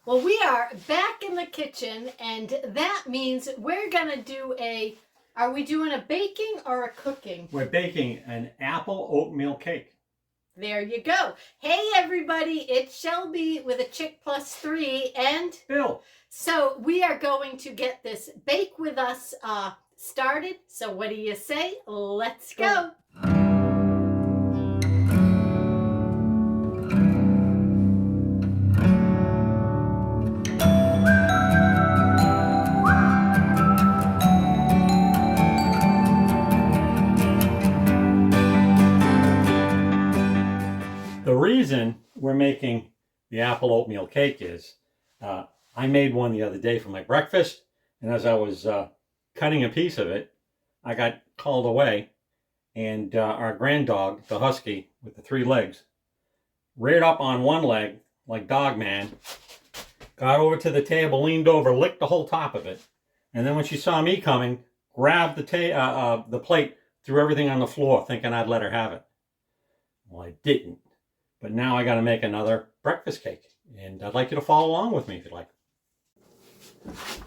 Well, we are back in the kitchen, and that means we're gonna do are we doing a baking or a cooking? We're baking an apple oatmeal cake. There you go. Hey everybody, it's Shelby with a Chick Plus 3 and Bill. So we are going to get this Bake With Us started. So what do you say? Let's go. The reason we're making the apple oatmeal cake is I made one the other day for my breakfast, and as I was cutting a piece of it, I got called away, and our grand dog, the husky with the 3 legs, reared up on one leg like Dog Man, got over to the table, leaned over, licked the whole top of it, and then when she saw me coming, grabbed the plate, threw everything on the floor, thinking I'd let her have it. Well, I didn't. But now I got to make another breakfast cake, and I'd like you to follow along with me if you'd like.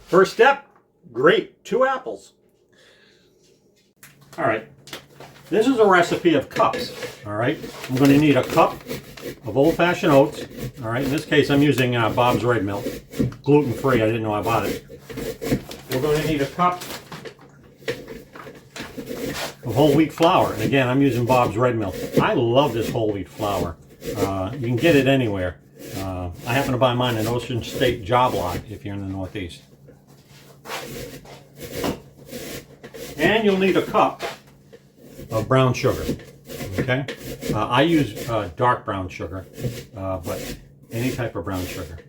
First step, grate 2 apples. All right, this is a recipe of cups. All right, I'm going to need a cup of old-fashioned oats. All right, in this case I'm using Bob's Red Milk, gluten-free. I didn't know I bought it. We're going to need a cup of whole wheat flour, and again I'm using Bob's Red Milk. I love this whole wheat flour. You can get it anywhere. I happen to buy mine in Ocean State Job Lot if you're in the Northeast. And you'll need a cup of brown sugar. Okay? I use dark brown sugar, but any type of brown sugar.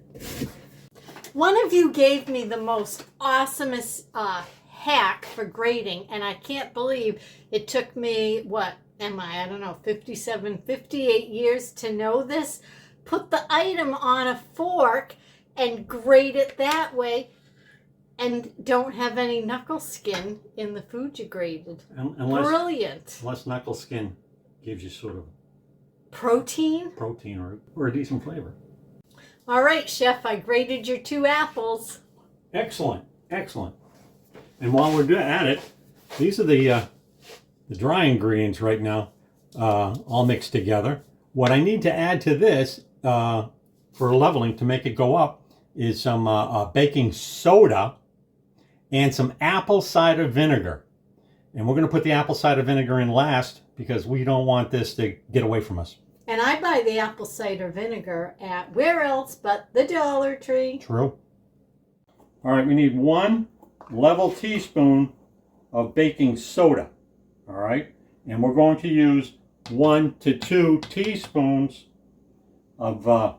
One of you gave me the most awesomest hack for grating, and I can't believe it took me, I don't know, 57, 58 years to know this. Put the item on a fork and grate it that way, and don't have any knuckle skin in the food you grated. Brilliant. Unless knuckle skin gives you sort of protein or a decent flavor. All right, Chef, I grated your 2 apples. Excellent, excellent. And while we're at it, these are the dry ingredients right now, all mixed together. What I need to add to this for leveling to make it go up is some baking soda and some apple cider vinegar. And we're going to put the apple cider vinegar in last because we don't want this to get away from us. And I buy the apple cider vinegar at where else but the Dollar Tree. True. All right, we need 1 level teaspoon of baking soda. All right, and we're going to use 1 to 2 teaspoons of the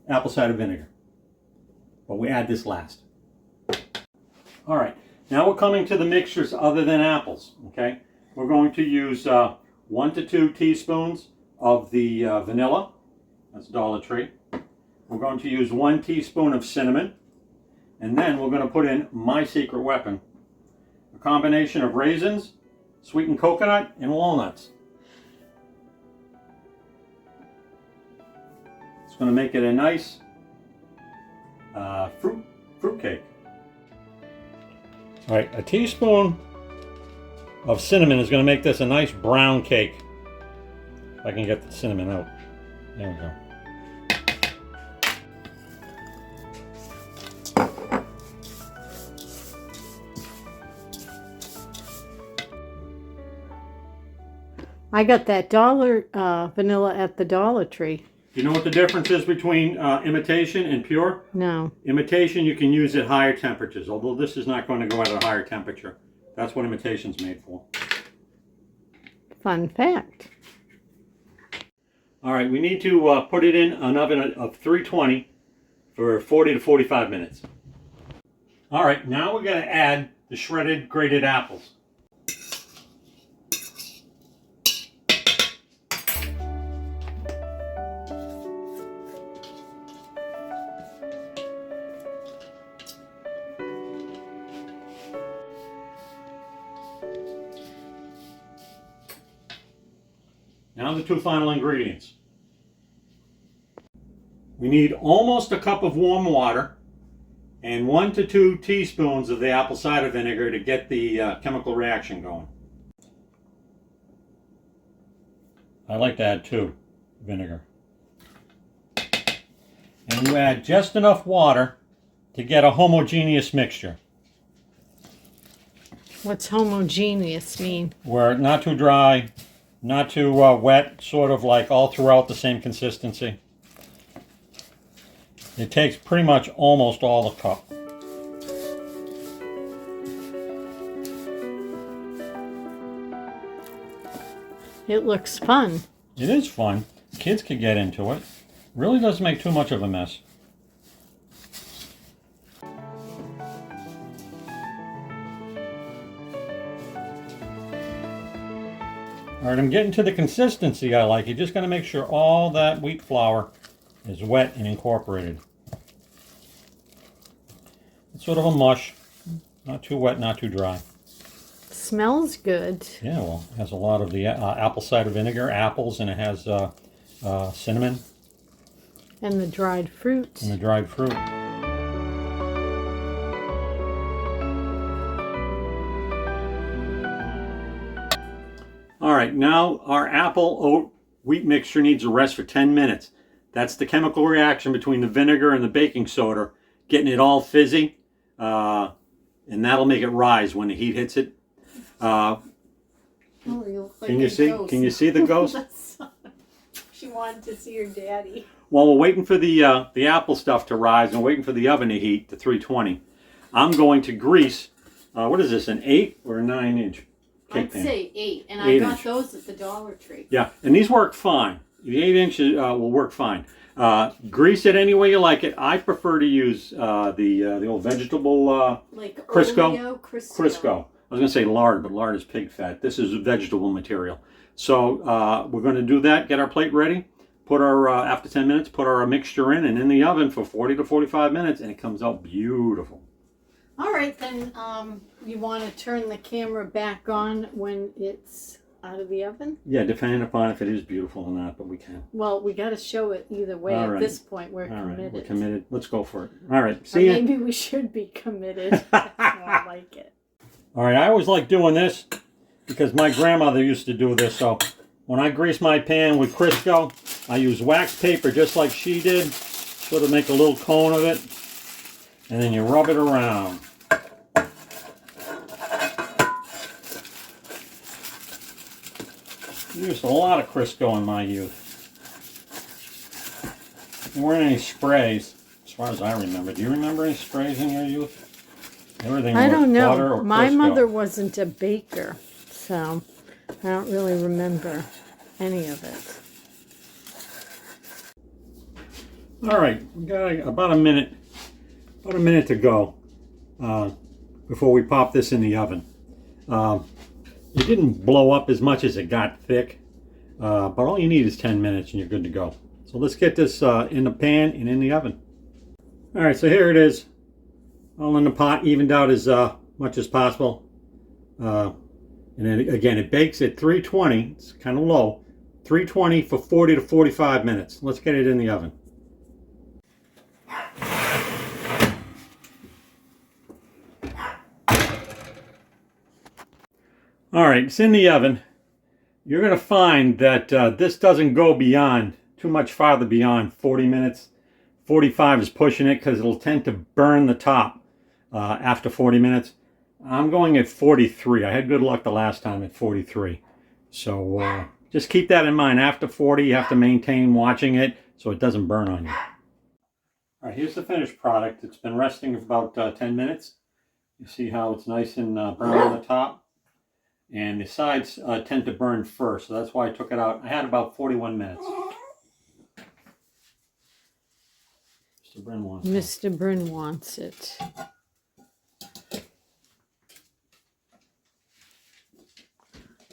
apple cider vinegar, but we add this last. All right, now we're coming to the mixtures other than apples. Okay, we're going to use 1 to 2 teaspoons of the vanilla. That's Dollar Tree. We're going to use 1 teaspoon of cinnamon, and then we're going to put in my secret weapon. A combination of raisins, sweetened coconut, and walnuts. It's going to make it a nice fruit cake. All right, a teaspoon of cinnamon is going to make this a nice brown cake. If I can get the cinnamon out. There we go. I got that vanilla at the Dollar Tree. You know what the difference is between imitation and pure? No. Imitation you can use at higher temperatures, although this is not going to go at a higher temperature. That's what imitation's made for. Fun fact. All right, we need to put it in an oven of 320 for 40 to 45 minutes. All right, now we're going to add the shredded grated apples. Now the 2 final ingredients. We need almost a cup of warm water and 1 to 2 teaspoons of the apple cider vinegar to get the chemical reaction going. I like to add 2 vinegar. And you add just enough water to get a homogeneous mixture. What's homogeneous mean? Where not too dry, not too wet, sort of like all throughout the same consistency. It takes pretty much almost all the cup. It looks fun. It is fun. Kids can get into it. Really doesn't make too much of a mess. All right, I'm getting to the consistency I like. You're just going to make sure all that wheat flour is wet and incorporated. It's sort of a mush. Not too wet, not too dry. Smells good. Yeah, well, it has a lot of the apple cider vinegar, apples, and it has cinnamon. And the dried fruit. And the dried fruit. All right, now our apple oat wheat mixture needs to rest for 10 minutes. That's the chemical reaction between the vinegar and the baking soda, getting it all fizzy, and that'll make it rise when the heat hits it. Oh, you look like can you see? ghost. Can you see the ghost? She wanted to see her daddy. While we're waiting for the apple stuff to rise and waiting for the oven to heat to 320, I'm going to grease. What is this? An 8 or a 9-inch cake pan? I'd say 8, and 8 I got inch. those at the Dollar Tree. Yeah, and these work fine. The 8-inch will work fine. Grease it any way you like it. I prefer to use the old vegetable like Crisco. Crisco. I was going to say lard, but lard is pig fat. This is vegetable material. So we're going to do that. Get our plate ready. Put our after 10 minutes, put our mixture in the oven for 40 to 45 minutes, and it comes out beautiful. All right, then you want to turn the camera back on when it's out of the oven? Yeah, depending upon if it is beautiful or not, but we can. Well, we got to show it either way. All At right. this point, we're All committed. right, we're committed. Let's go for it. All right, Or see ya. maybe we should be committed. That's more like it. All right, I always like doing this because my grandmother used to do this. So when I grease my pan with Crisco, I use wax paper just like she did, sort of make a little cone of it, and then you rub it around. I used a lot of Crisco in my youth. There weren't any sprays, as far as I remember. Do you remember any sprays in your youth? Everything I was don't butter know. or My Crisco. mother wasn't a baker, so I don't really remember any of it. All right, we got about a minute to go before we pop this in the oven. It didn't blow up as much as it got thick, but all you need is 10 minutes and you're good to go. So let's get this in the pan and in the oven. All right, so here it is, all in the pot, evened out as much as possible. And then again, it bakes at 320, it's kind of low, 320 for 40 to 45 minutes. Let's get it in the oven. All right, it's in the oven. You're going to find that this doesn't go beyond, too much farther beyond 40 minutes. 45 is pushing it because it'll tend to burn the top after 40 minutes. I'm going at 43. I had good luck the last time at 43. So just keep that in mind. After 40, you have to maintain watching it so it doesn't burn on you. All right, here's the finished product. It's been resting for about 10 minutes. You see how it's nice and burned on the top? And the sides tend to burn first, so that's why I took it out. I had about 41 minutes. Mr. Bryn wants it. Mr. Bryn wants it.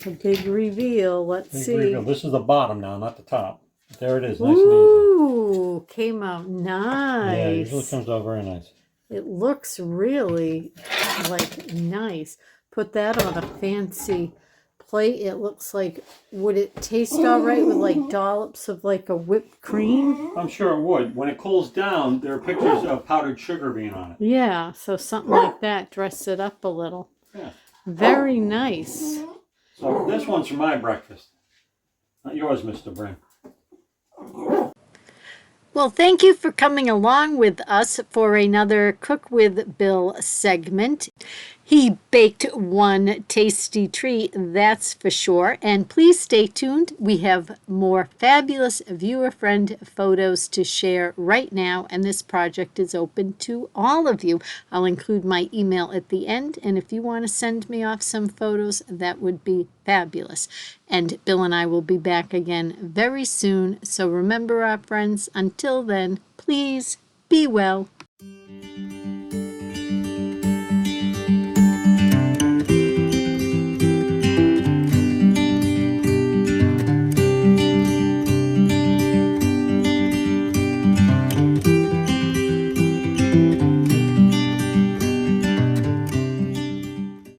A big reveal. Let's Big see. reveal. This is the bottom now, not the top. There it is, nice Ooh, came out and easy. nice. Yeah, it usually comes out very nice. It looks really like nice. Put that on a fancy plate, it looks like, would it taste all right with like dollops of like a whipped cream? I'm sure it would. When it cools down, there are pictures of powdered sugar being on it. Yeah, so something like that, dress it up a little. Yeah. Very nice. So this one's for my breakfast. Not yours, Mr. Brin. Well, thank you for coming along with us for another Cook with Bill segment. He baked one tasty treat, that's for sure. And please stay tuned. We have more fabulous viewer-friend photos to share right now, and this project is open to all of you. I'll include my email at the end, and if you want to send me off some photos, that would be fabulous. And Bill and I will be back again very soon. So remember, our friends, until then, please be well.